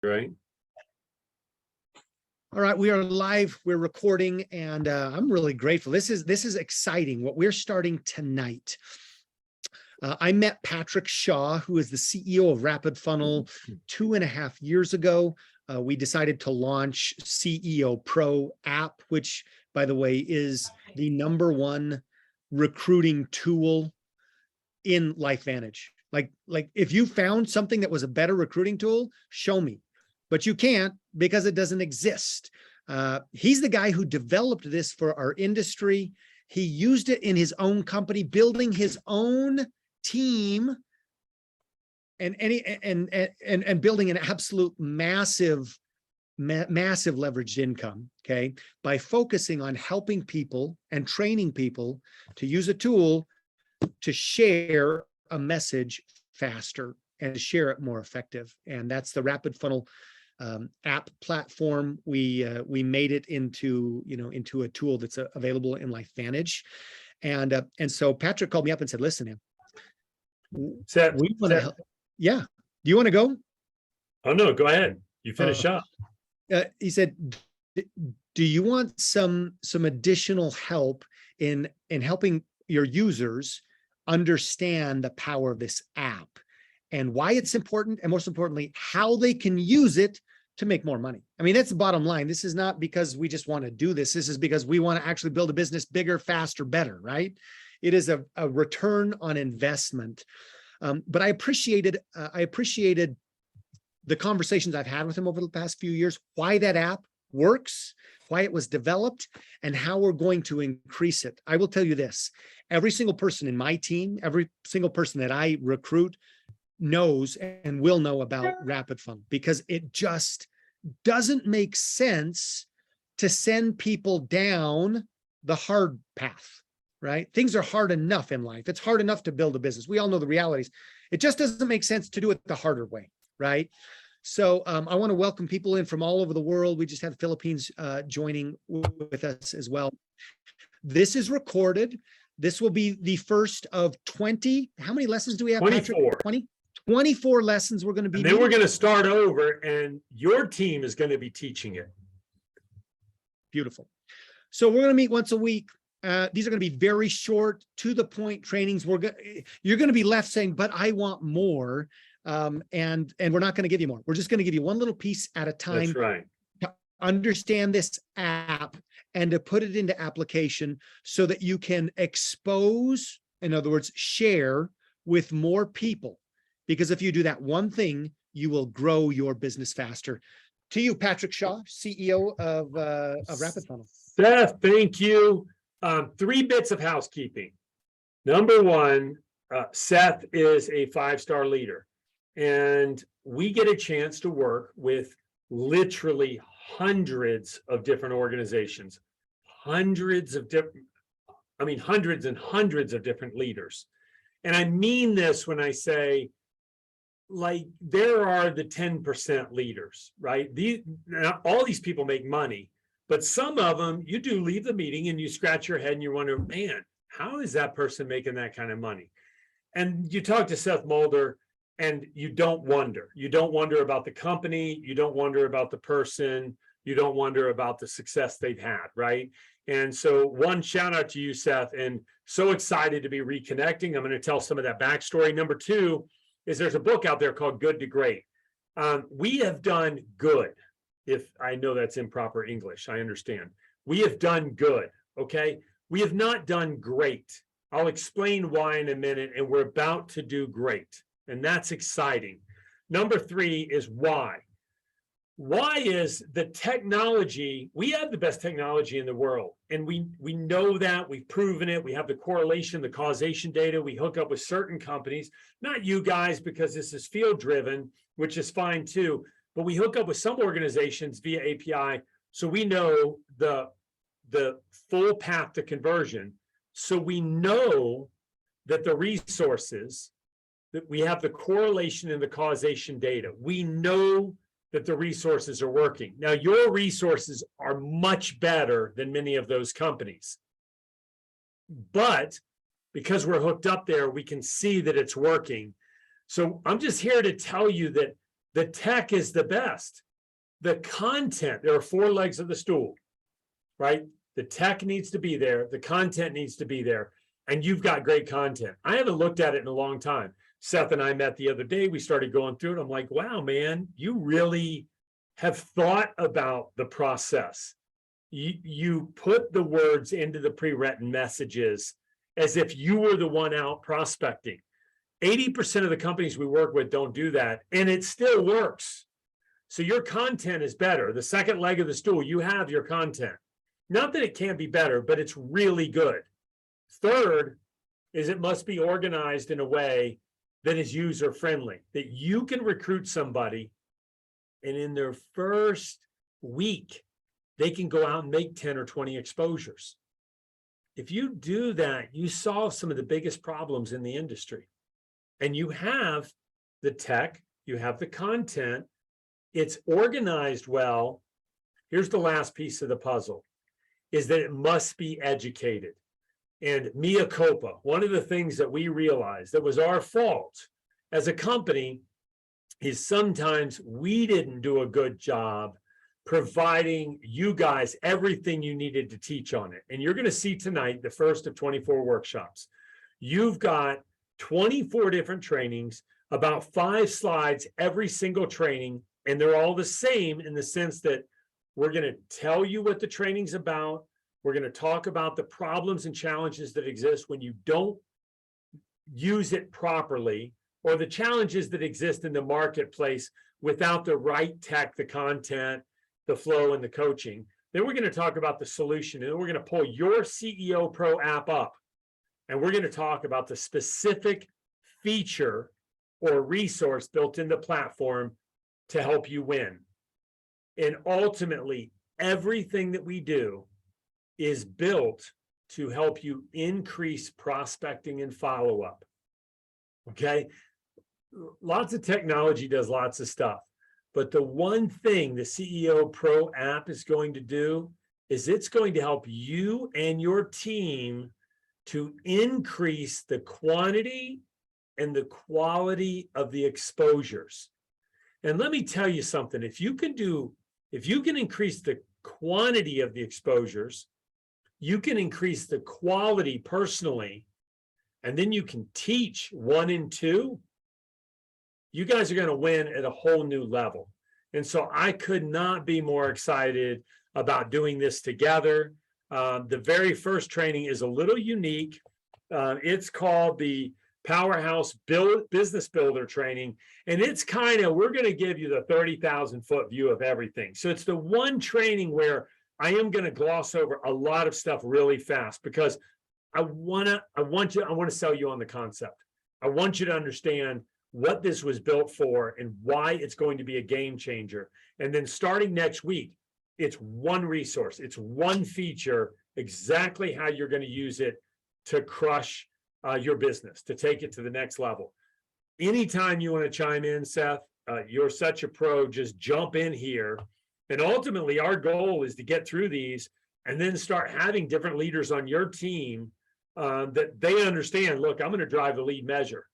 Right. All right, we are live. We're recording, and I'm really grateful. This is exciting. What we're starting tonight. I met Patrick Shaw, who is the CEO of Rapid Funnel, 2.5 years ago. We decided to launch CEOPro App, which, by the way, is the #1 recruiting tool in LifeVantage. Like if you found something that was a better recruiting tool, show me. But you can't because it doesn't exist. He's the guy who developed this for our industry. He used it in his own company, building his own team and building an absolute massive leveraged income, okay, by focusing on helping people and training people to use a tool to share a message faster and to share it more effective. And that's the Rapid Funnel app platform. We made it into a tool that's available in LifeVantage. And so Patrick called me up and said, listen, Seth, we want to help. Yeah. Do you want to go? Oh, no, go ahead. You finish up. He said, do you want some additional help in helping your users understand the power of this app and why it's important, and most importantly, how they can use it to make more money? I mean, that's the bottom line. This is not because we just want to do this. This is because we want to actually build a business bigger, faster, better, right? It is a return on investment. But I appreciated the conversations I've had with him over the past few years, why that app works, why it was developed, and how we're going to increase it. I will tell you this, every single person in my team, every single person that I recruit knows and will know about Rapid Funnel, because it just doesn't make sense to send people down the hard path, right? Things are hard enough in life. It's hard enough to build a business. We all know the realities. It just doesn't make sense to do it the harder way, right? So I want to welcome people in from all over the world. We just had the Philippines joining with us as well. This is recorded. This will be the first of 20. How many lessons do we have, 24. Patrick? 20? 24 lessons we're going to be. And then we're going to start over, and your team is going to be teaching it. Beautiful. So we're going to meet once a week. These are going to be very short, to the point trainings. You're going to be left saying, but I want more. And we're not going to give you more. We're just going to give you one little piece at a time. That's right. To understand this app and to put it into application so that you can expose, in other words, share with more people. Because if you do that one thing, you will grow your business faster. To you, Patrick Shaw, CEO of Rapid Funnel. Seth, thank you. 3 bits of housekeeping. Number 1, Seth is a 5-star leader, and we get a chance to work with literally hundreds of different organizations, hundreds and hundreds of different leaders. And I mean this when I say, like, there are the 10% leaders, right? All these people make money, but some of them, you do leave the meeting and you scratch your head and you wonder, man, how is that person making that kind of money? And you talk to Seth Mulder and you don't wonder. You don't wonder about the company. You don't wonder about the person. You don't wonder about the success they've had, right? And so, one, shout out to you, Seth, and so excited to be reconnecting. I'm going to tell some of that backstory. Number 2 is there's a book out there called Good to Great. We have done good. If I know that's improper English, I understand. We have done good, okay? We have not done great. I'll explain why in a minute, and we're about to do great, and that's exciting. Number 3 is why. Why is the technology, we have the best technology in the world, and we know that, we've proven it, we have the correlation, the causation data, we hook up with certain companies, not you guys because this is field driven, which is fine too, but we hook up with some organizations via API, so we know the full path to conversion. So we know that the resources, that we have the correlation and the causation data. We know that the resources are working. Now, your resources are much better than many of those companies. But because we're hooked up there, we can see that it's working. So I'm just here to tell you that The tech is the best. The content, there are four legs of the stool, right? The tech needs to be there. The content needs to be there. And you've got great content. I haven't looked at it in a long time. Seth and I met the other day. We started going through it. I'm like, wow, man, you really have thought about the process. You put the words into the pre-written messages as if you were the one out prospecting. 80% of the companies we work with don't do that, and it still works. So your content is better. The second leg of the stool, you have your content. Not that it can't be better, but it's really good. Third is it must be organized in a way that is user-friendly, that you can recruit somebody and in their first week, they can go out and make 10 or 20 exposures. If you do that, you solve some of the biggest problems in the industry. And you have the tech, you have the content, it's organized well. Here's the last piece of the puzzle, is that it must be educated. And mea culpa, one of the things that we realized that was our fault as a company is sometimes we didn't do a good job providing you guys everything you needed to teach on it. And you're going to see tonight the first of 24 workshops. You've got 24 different trainings, about 5 slides every single training, and they're all the same in the sense that we're going to tell you what the training's about. We're going to talk about the problems and challenges that exist when you don't use it properly, or the challenges that exist in the marketplace without the right tech, the content, the flow, and the coaching. Then we're going to talk about the solution, and then we're going to pull your CEOPro app up, and we're going to talk about the specific feature or resource built in the platform to help you win. And ultimately, everything that we do is built to help you increase prospecting and follow-up. Okay? Lots of technology does lots of stuff. But the one thing the CEOPro app is going to do is it's going to help you and your team to increase the quantity and the quality of the exposures. And let me tell you something, if you can increase the quantity of the exposures, you can increase the quality personally, and then you can teach 1 and 2, you guys are going to win at a whole new level. And so I could not be more excited about doing this together. The very first training is a little unique. It's called the Powerhouse Business Builder Training. And it's we're going to give you the 30,000 foot view of everything. So it's the one training where I am going to gloss over a lot of stuff really fast, because I want to sell you on the concept. I want you to understand what this was built for and why it's going to be a game changer. And then starting next week, it's one resource, it's one feature, exactly how you're going to use it to crush your business, to take it to the next level. Anytime you want to chime in, Seth, you're such a pro, just jump in here. And ultimately, our goal is to get through these and then start having different leaders on your team that they understand, look, I'm going to drive the lead measure.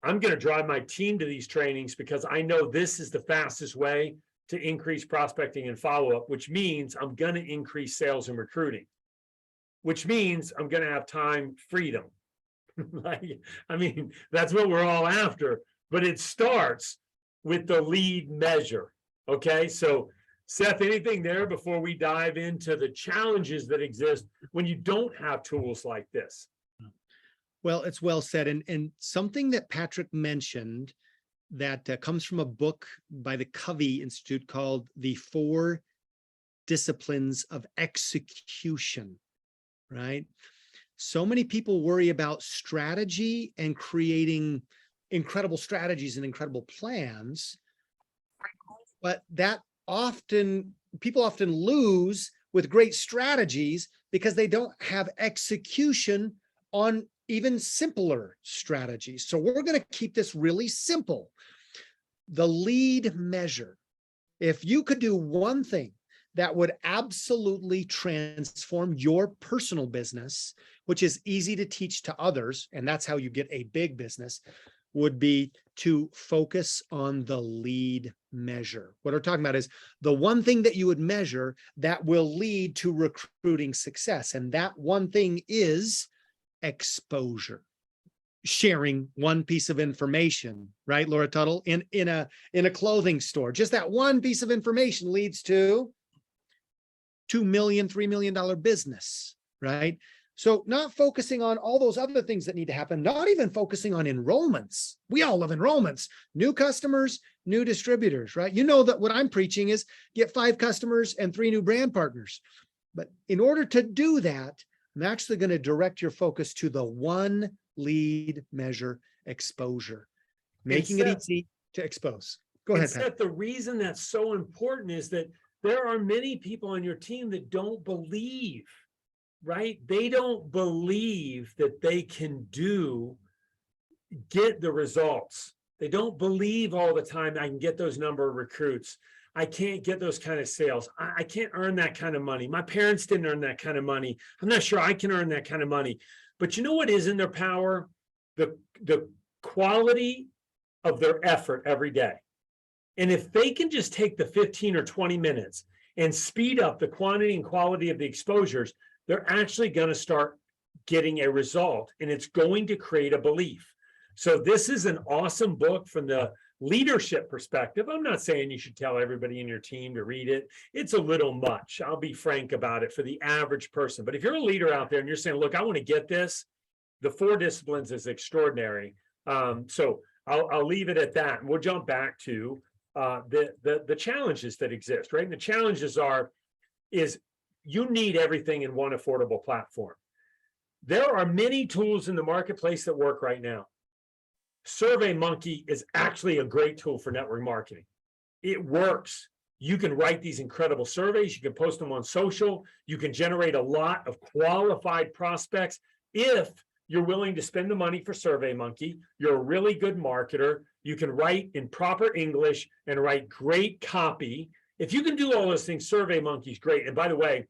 I'm going to drive my team to these trainings because I know this is the fastest way to increase prospecting and follow-up, which means I'm going to increase sales and recruiting, which means I'm going to have time freedom. That's what we're all after, but it starts with the lead measure. Okay, so Seth, anything there before we dive into the challenges that exist when you don't have tools like this? Well, it's well said. And something that Patrick mentioned that comes from a book by the Covey Institute called The 4 Disciplines of Execution, right? So many people worry about strategy and creating incredible strategies and incredible plans, but people often lose with great strategies because they don't have execution on even simpler strategies. So we're going to keep this really simple. The lead measure. If you could do one thing that would absolutely transform your personal business, which is easy to teach to others, and that's how you get a big business. would be to focus on the lead measure. What we're talking about is the one thing that you would measure that will lead to recruiting success. And that one thing is exposure. Sharing one piece of information, right, Laura Tuttle, in a clothing store. Just that one piece of information leads to $2 million, $3 million business, right? So not focusing on all those other things that need to happen, not even focusing on enrollments. We all love enrollments, new customers, new distributors, right? You know that what I'm preaching is get 5 customers and 3 new brand partners. But in order to do that, I'm actually going to direct your focus to the one lead measure: exposure, making it easy to expose. Go ahead, Pat. The reason that's so important is that there are many people on your team that don't believe, right? They don't believe that they can get the results. They don't believe all the time I can get those number of recruits. I can't get those kind of sales. I can't earn that kind of money. My parents didn't earn that kind of money. I'm not sure I can earn that kind of money. But you know what is in their power? The quality of their effort every day. And if they can just take the 15 or 20 minutes and speed up the quantity and quality of the exposures, they're actually going to start getting a result, and it's going to create a belief. So this is an awesome book from the leadership perspective. I'm not saying you should tell everybody in your team to read it. It's a little much. I'll be frank about it for the average person. But if you're a leader out there and you're saying, look, I want to get this, the 4 disciplines is extraordinary. So I'll leave it at that. And we'll jump back to the challenges that exist, right? And the challenges is you need everything in one affordable platform. There are many tools in the marketplace that work right now. SurveyMonkey is actually a great tool for network marketing. It works. You can write these incredible surveys. You can post them on social. You can generate a lot of qualified prospects. If you're willing to spend the money for SurveyMonkey, you're a really good marketer. You can write in proper English and write great copy. If you can do all those things, SurveyMonkey is great. And by the way,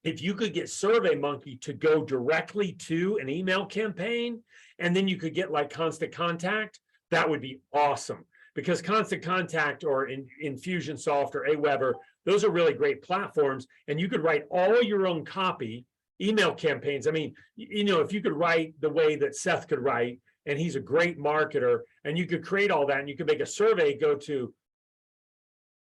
if you could get SurveyMonkey to go directly to an email campaign, and then you could get like Constant Contact, that would be awesome. Because Constant Contact or Infusionsoft or Aweber, those are really great platforms, and you could write all your own copy, email campaigns. I mean, you know, if you could write the way that Seth could write, and he's a great marketer, and you could create all that, and you could make a survey go to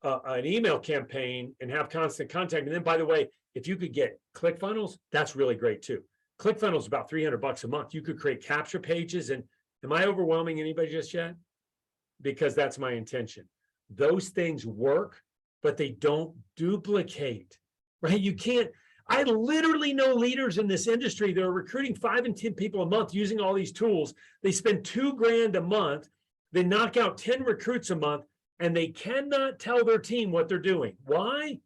an email campaign and have Constant Contact. And then, by the way, if you could get ClickFunnels, that's really great too. ClickFunnels is about $300 a month. You could create capture pages. And am I overwhelming anybody just yet? Because that's my intention. Those things work, but they don't duplicate, right? You can't. I literally know leaders in this industry that are recruiting 5 and 10 people a month using all these tools. They spend $2,000 a month. They knock out 10 recruits a month, and they cannot tell their team what they're doing. Why?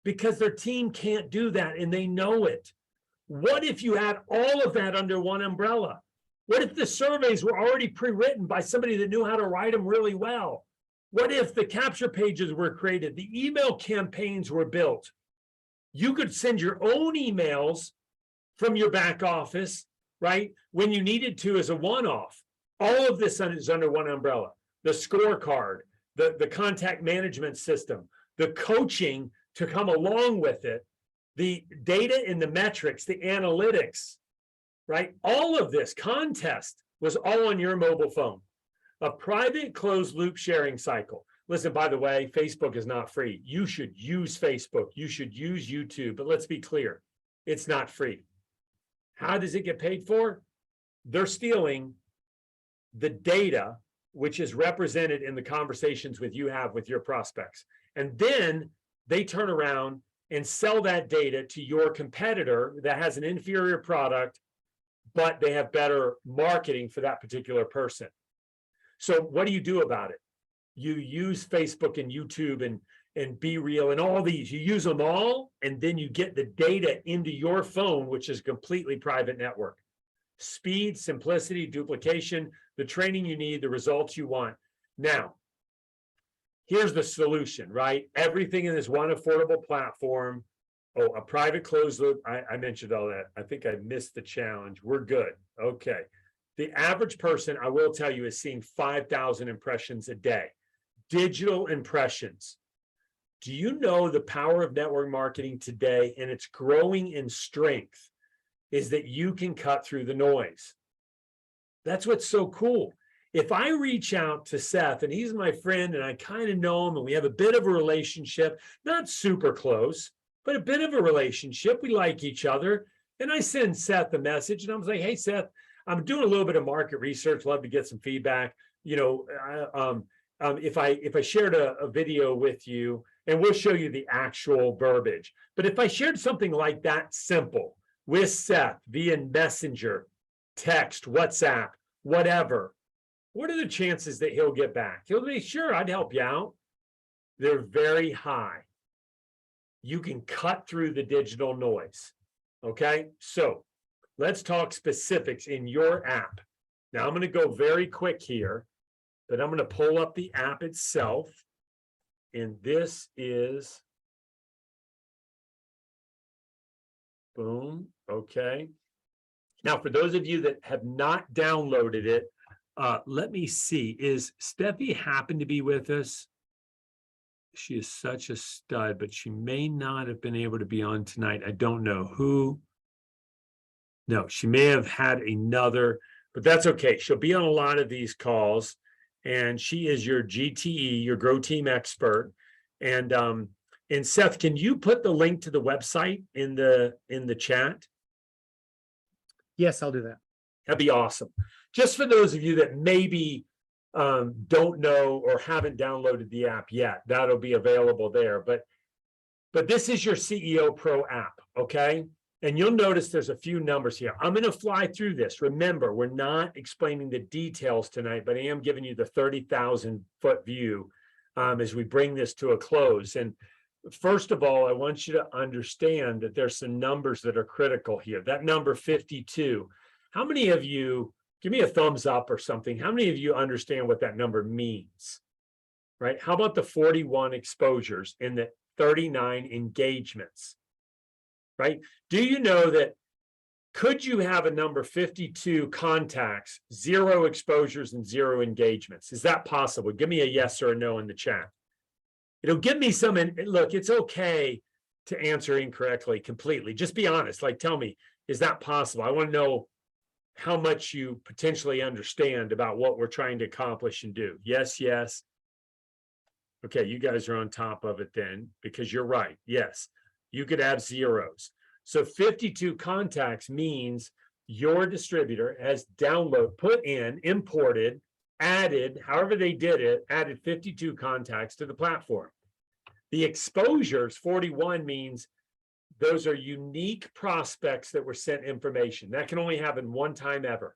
Because their team can't do that, and they know it. What if you had all of that under one umbrella? What if the surveys were already pre-written by somebody that knew how to write them really well? What if the capture pages were created, the email campaigns were built? You could send your own emails from your back office, right, when you needed to as a one-off. All of this is under one umbrella. The scorecard, the contact management system, the coaching to come along with it, the data and the metrics, the analytics, right? All of this contest was all on your mobile phone. A private closed loop sharing cycle. Listen, by the way, Facebook is not free. You should use Facebook. You should use YouTube. But let's be clear, it's not free. How does it get paid for? They're stealing the data, which is represented in the conversations you have with your prospects. And then they turn around and sell that data to your competitor that has an inferior product, but they have better marketing for that particular person. So what do you do about it? You use Facebook and YouTube and Be Real and all these. You use them all, and then you get the data into your phone, which is a completely private network. Speed, simplicity, duplication, the training you need, the results you want. Now, here's the solution, right? Everything in this one affordable platform. Oh, a private closed loop. I mentioned all that. I think I missed the challenge. We're good. Okay. The average person, I will tell you, is seeing 5,000 impressions a day. Digital impressions. Do you know the power of network marketing today, and it's growing in strength, is that you can cut through the noise? That's what's so cool. If I reach out to Seth, and he's my friend, and I kind of know him, and we have a bit of a relationship, not super close, but a bit of a relationship. We like each other. And I send Seth a message, and I'm like, hey, Seth, I'm doing a little bit of market research. Love to get some feedback. You know, if I shared a video with you, and we'll show you the actual verbiage, but if I shared something like that simple with Seth via Messenger, text, WhatsApp, whatever, what are the chances that he'll get back? He'll be, sure, I'd help you out. They're very high. You can cut through the digital noise. Okay, so let's talk specifics in your app. Now I'm going to go very quick here, but I'm going to pull up the app itself. And this is, boom, okay. Now, for those of you that have not downloaded it, let me see, is Steffi happen to be with us? She is such a stud, but she may not have been able to be on tonight. I don't know who. No, she may have had another, but that's okay. She'll be on a lot of these calls, and she is your GTE, your Grow Team expert. And Seth, can you put the link to the website in the chat? Yes, I'll do that. That'd be awesome. Just for those of you that maybe don't know or haven't downloaded the app yet, that'll be available there. But this is your CEOPro app, okay? And you'll notice there's a few numbers here. I'm going to fly through this. Remember, we're not explaining the details tonight, but I am giving you the 30,000-foot view as we bring this to a close. And first of all, I want you to understand that there's some numbers that are critical here. That number 52, how many of you, give me a thumbs up or something, how many of you understand what that number means, right? How about the 41 exposures and the 39 engagements, right? Do you know that could you have a number 52 contacts, 0 exposures and 0 engagements? Is that possible? Give me a yes or a no in the chat. It'll give me some, look, it's okay to answer incorrectly completely. Just be honest, like tell me, is that possible? I want to know how much you potentially understand about what we're trying to accomplish and do. Yes, yes. Okay, you guys are on top of it then, because you're right. Yes, you could have zeros. So 52 contacts means your distributor has put in, imported, added, however they did it, added 52 contacts to the platform. The exposures, 41, means those are unique prospects that were sent information. That can only happen one time ever.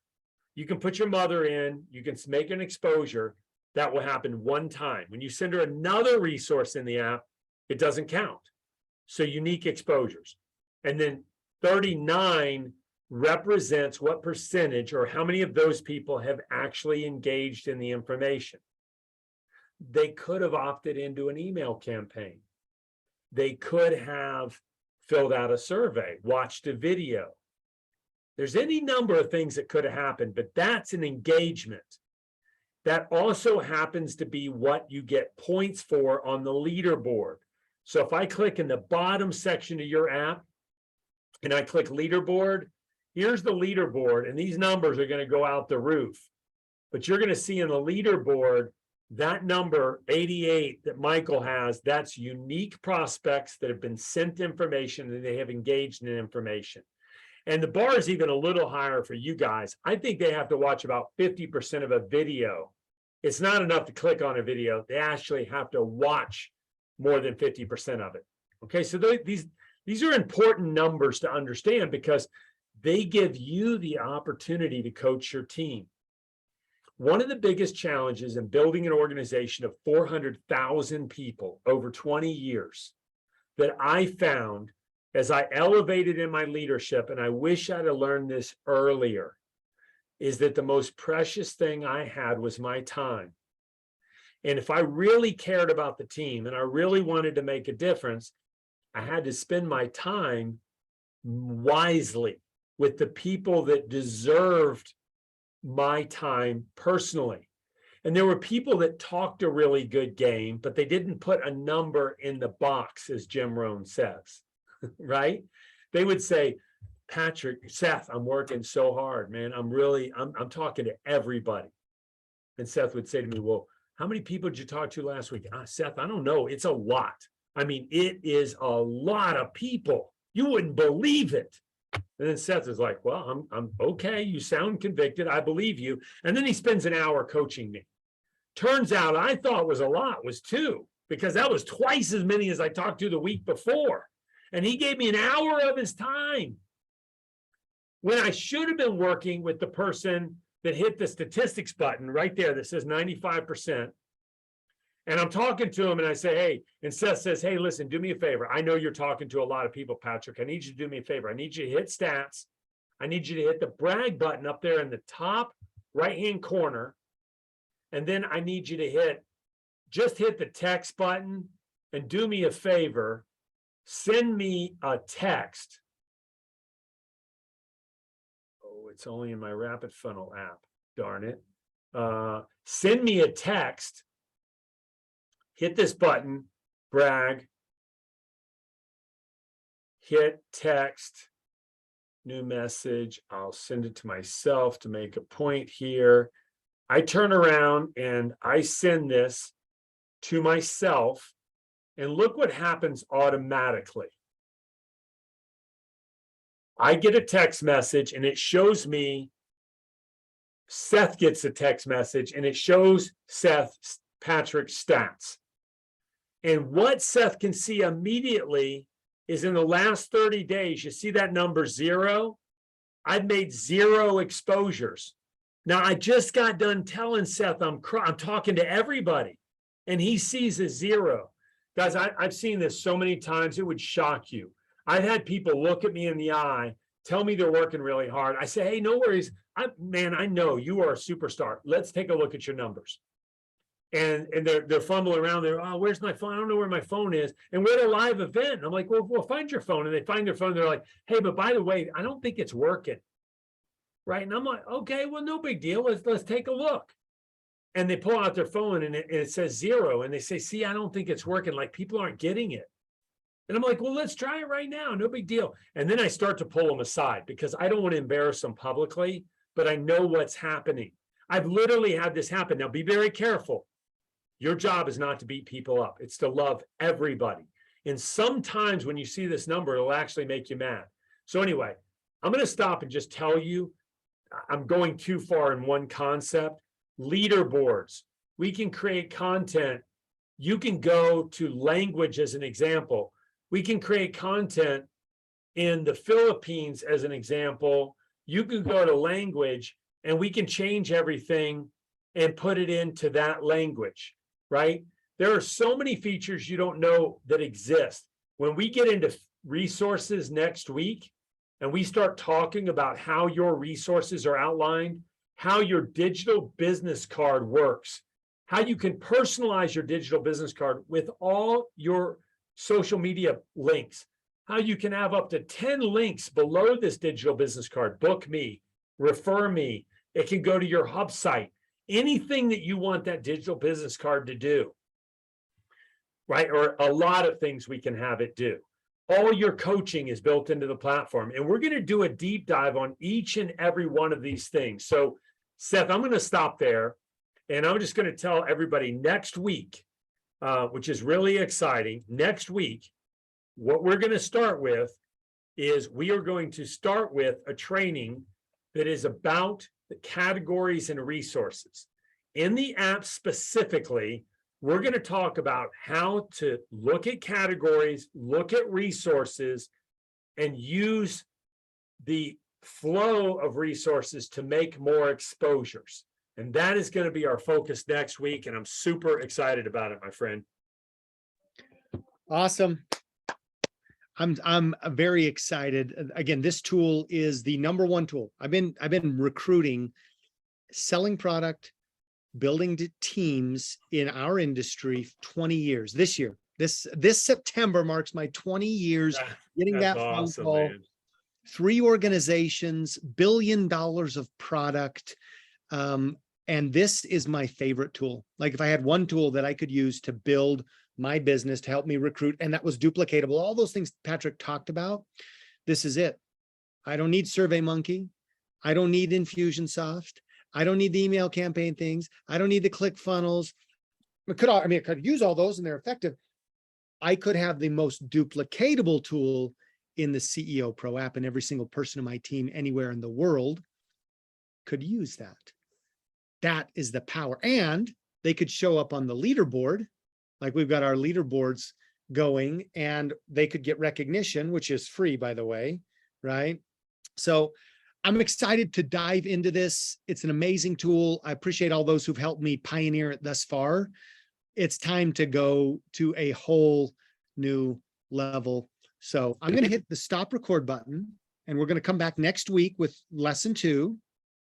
You can put your mother in, you can make an exposure, that will happen one time. When you send her another resource in the app, it doesn't count. So unique exposures. And then 39 represents what percentage or how many of those people have actually engaged in the information. They could have opted into an email campaign. They could have filled out a survey, watched a video. There's any number of things that could have happened, but that's an engagement. That also happens to be what you get points for on the leaderboard. So if I click in the bottom section of your app and I click leaderboard, here's the leaderboard, and these numbers are going to go out the roof. But you're going to see in the leaderboard, that number 88 that Michael has, that's unique prospects that have been sent information and they have engaged in information. And the bar is even a little higher for you guys. I think they have to watch about 50% of a video. It's not enough to click on a video. They actually have to watch more than 50% of it. Okay, so these are important numbers to understand because they give you the opportunity to coach your team. One of the biggest challenges in building an organization of 400,000 people over 20 years that I found as I elevated in my leadership, and I wish I'd have learned this earlier, is that the most precious thing I had was my time. And if I really cared about the team and I really wanted to make a difference, I had to spend my time wisely with the people that deserved my time personally. And there were people that talked a really good game, but they didn't put a number in the box, as Jim Rohn says, right? They would say, Patrick, Seth, I'm working so hard, man. I'm talking to everybody. And Seth would say to me, well, how many people did you talk to last week? Seth, I don't know. It's a lot. I mean, it is a lot of people. You wouldn't believe it. And then Seth is like, well, I'm okay. You sound convicted. I believe you. And then he spends an hour coaching me. Turns out I thought was a lot was 2, because that was twice as many as I talked to the week before. And he gave me an hour of his time when I should have been working with the person that hit the statistics button right there that says 95%. And I'm talking to him and I say, hey, and Seth says, hey, listen, do me a favor. I know you're talking to a lot of people, Patrick. I need you to do me a favor. I need you to hit stats. I need you to hit the brag button up there in the top right-hand corner. And then I need you to just hit the text button and do me a favor. Send me a text. Oh, it's only in my Rapid Funnel app. Darn it. Send me a text. Hit this button, brag, hit text, new message. I'll send it to myself to make a point here. I turn around and I send this to myself, and look what happens automatically. I get a text message and it shows me, Seth gets a text message and it shows Seth Patrick's stats. And what Seth can see immediately is in the last 30 days, you see that number 0? I've made 0 exposures. Now, I just got done telling Seth I'm talking to everybody, and he sees a 0. Guys, I've seen this so many times, it would shock you. I've had people look at me in the eye, tell me they're working really hard. I say, hey, no worries. Man, I know you are a superstar. Let's take a look at your numbers. And they're fumbling around there. Oh, where's my phone? I don't know where my phone is. And we're at a live event. And I'm like, well, find your phone. And they find their phone. They're like, hey, but by the way, I don't think it's working. Right. And I'm like, okay, well, no big deal. Let's take a look. And they pull out their phone and it says 0. And they say, see, I don't think it's working. Like, people aren't getting it. And I'm like, well, let's try it right now. No big deal. And then I start to pull them aside because I don't want to embarrass them publicly, but I know what's happening. I've literally had this happen. Now, be very careful. Your job is not to beat people up. It's to love everybody. And sometimes when you see this number, it'll actually make you mad. So anyway, I'm going to stop and just tell you, I'm going too far in one concept. Leaderboards. We can create content. You can go to language as an example. We can create content in the Philippines as an example. You can go to language and we can change everything and put it into that language. Right? There are so many features you don't know that exist. When we get into resources next week and we start talking about how your resources are outlined, how your digital business card works, how you can personalize your digital business card with all your social media links, how you can have up to 10 links below this digital business card, book me, refer me, it can go to your hub site. Anything that you want that digital business card to do, right? Or a lot of things we can have it do. All your coaching is built into the platform. And we're going to do a deep dive on each and every one of these things. So, Seth, I'm going to stop there. And I'm just going to tell everybody next week, which is really exciting. Next week, what we're going to start with is we are going to start with a training that is about the categories and resources. In the app specifically, we're going to talk about how to look at categories, look at resources, and use the flow of resources to make more exposures. And that is going to be our focus next week. And I'm super excited about it, my friend. Awesome. I'm very excited. Again, this tool is the #1 tool. I've been recruiting, selling product, building teams in our industry 20 years. This year, this September marks my 20 years getting that phone call. Man. 3 organizations, $1 billion of product. And this is my favorite tool. Like if I had one tool that I could use to build my business to help me recruit, and that was duplicatable, all those things Patrick talked about, this is it. I don't need SurveyMonkey. I don't need Infusionsoft. I don't need the email campaign things. I don't need the ClickFunnels. I could use all those and they're effective. I could have the most duplicatable tool in the CEOPro app, and every single person in my team anywhere in the world could use that. That is the power. And they could show up on the leaderboard, like we've got our leaderboards going, and they could get recognition, which is free, by the way, right? So I'm excited to dive into this. It's an amazing tool. I appreciate all those who've helped me pioneer it thus far. It's time to go to a whole new level. So I'm going to hit the stop record button, and we're going to come back next week with lesson 2.